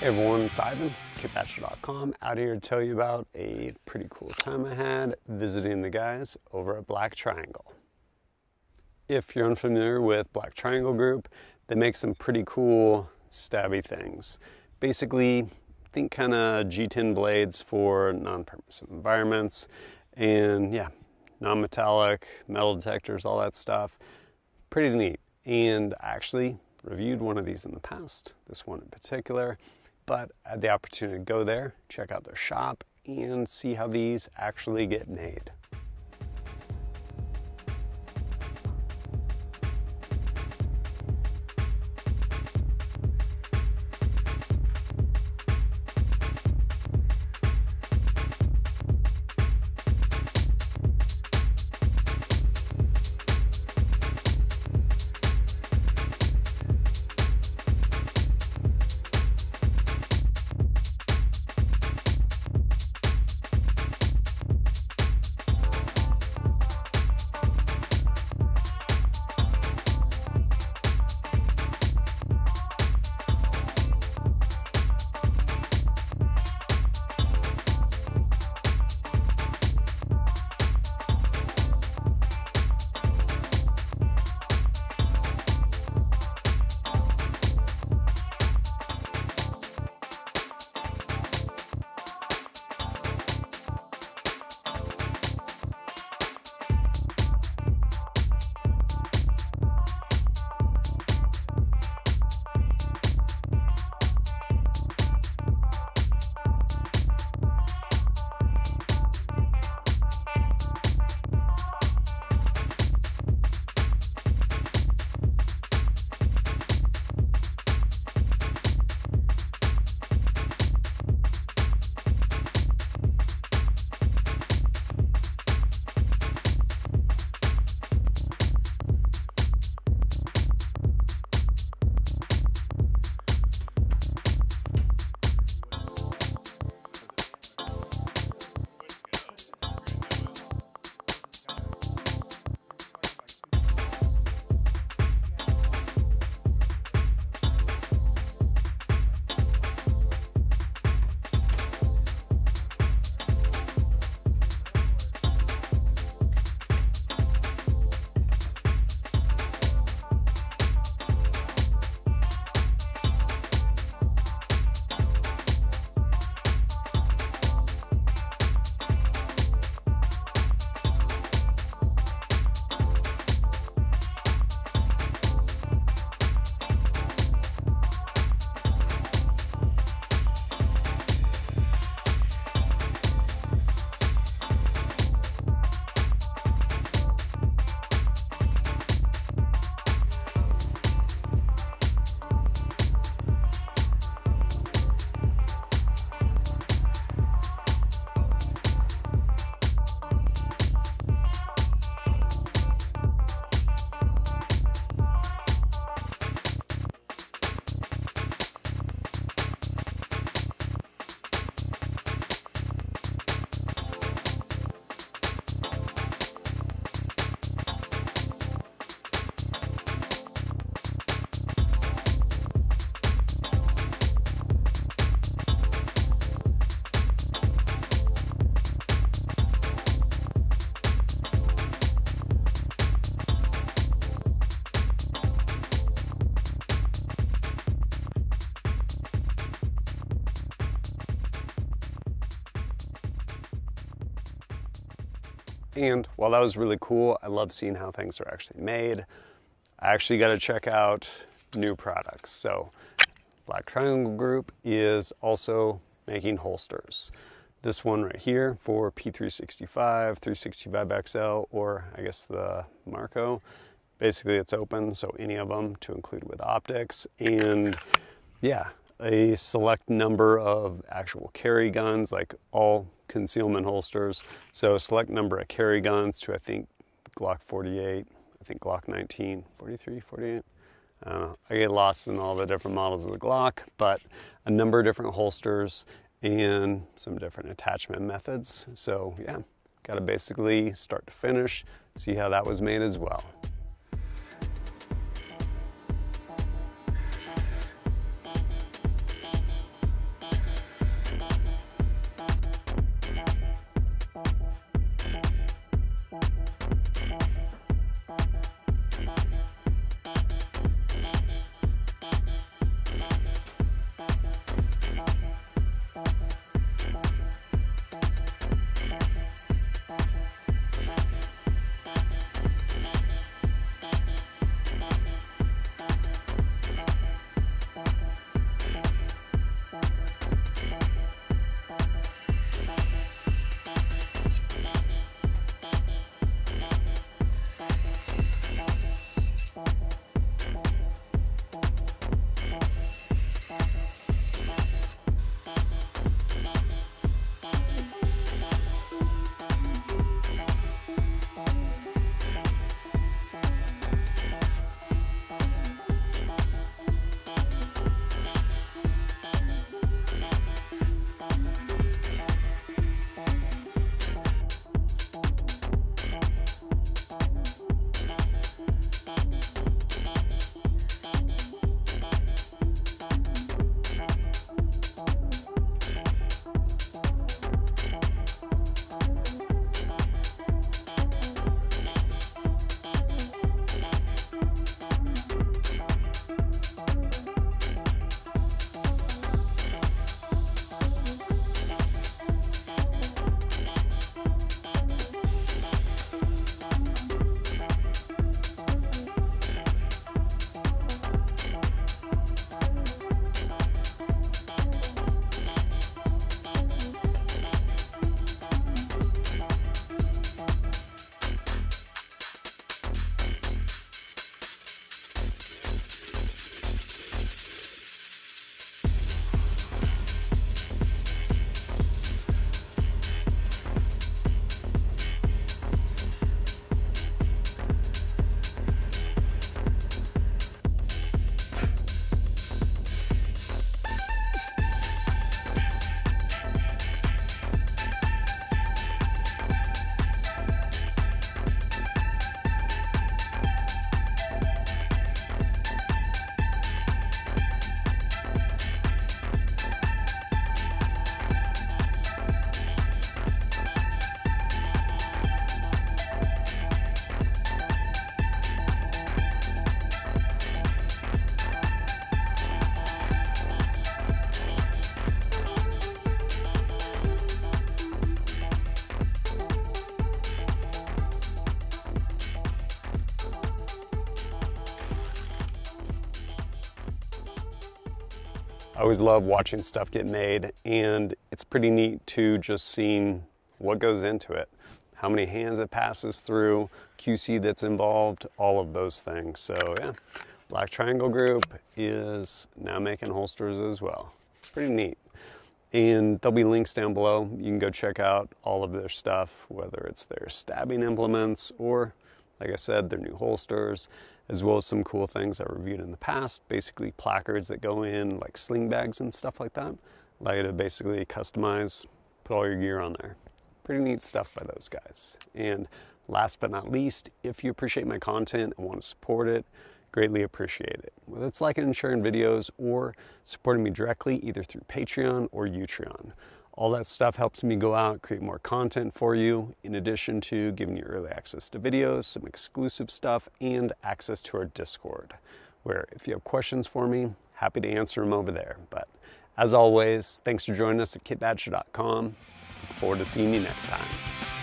Hey everyone, it's Ivan, kithatcher.com, out here to tell you about a pretty cool time I had visiting the guys over at Black Triangle. If you're unfamiliar with Black Triangle Group, they make some pretty cool stabby things. Basically, think kind of G10 blades for non-permissive environments, and yeah, non-metallic, metal detectors, all that stuff. Pretty neat. And I actually reviewed one of these in the past, this one in particular. But I had the opportunity to go there, check out their shop, and see how these actually get made. And while that was really cool, I love seeing how things are actually made. I actually got to check out new products. So Black Triangle Group is also making holsters. This one right here for P365, 365XL, or I guess the Marco. Basically it's open, so any of them to include with optics. And yeah, a select number of actual carry guns, like all concealment holsters. So a select number of carry guns to, I think, Glock 48, I think Glock 19, 43, 48. I get lost in all the different models of the Glock, but a number of different holsters and some different attachment methods. So yeah, got to basically start to finish, see how that was made as well. I always love watching stuff get made, and it's pretty neat to just seeing what goes into it, how many hands it passes through, QC that's involved, all of those things. So yeah, Black Triangle Group is now making holsters as well. Pretty neat. And there'll be links down below. You can go check out all of their stuff, whether it's their stabbing implements or, like I said, their new holsters, as well as some cool things I reviewed in the past, basically placards that go in like sling bags and stuff like that. Allow you to basically customize, put all your gear on there. Pretty neat stuff by those guys. And last but not least, if you appreciate my content and want to support it, greatly appreciate it. Whether it's liking and sharing videos or supporting me directly either through Patreon or Utreon. All that stuff helps me go out, create more content for you, in addition to giving you early access to videos, some exclusive stuff, and access to our Discord, where if you have questions for me, happy to answer them over there. But as always, thanks for joining us at kitbadger.com. Look forward to seeing you next time.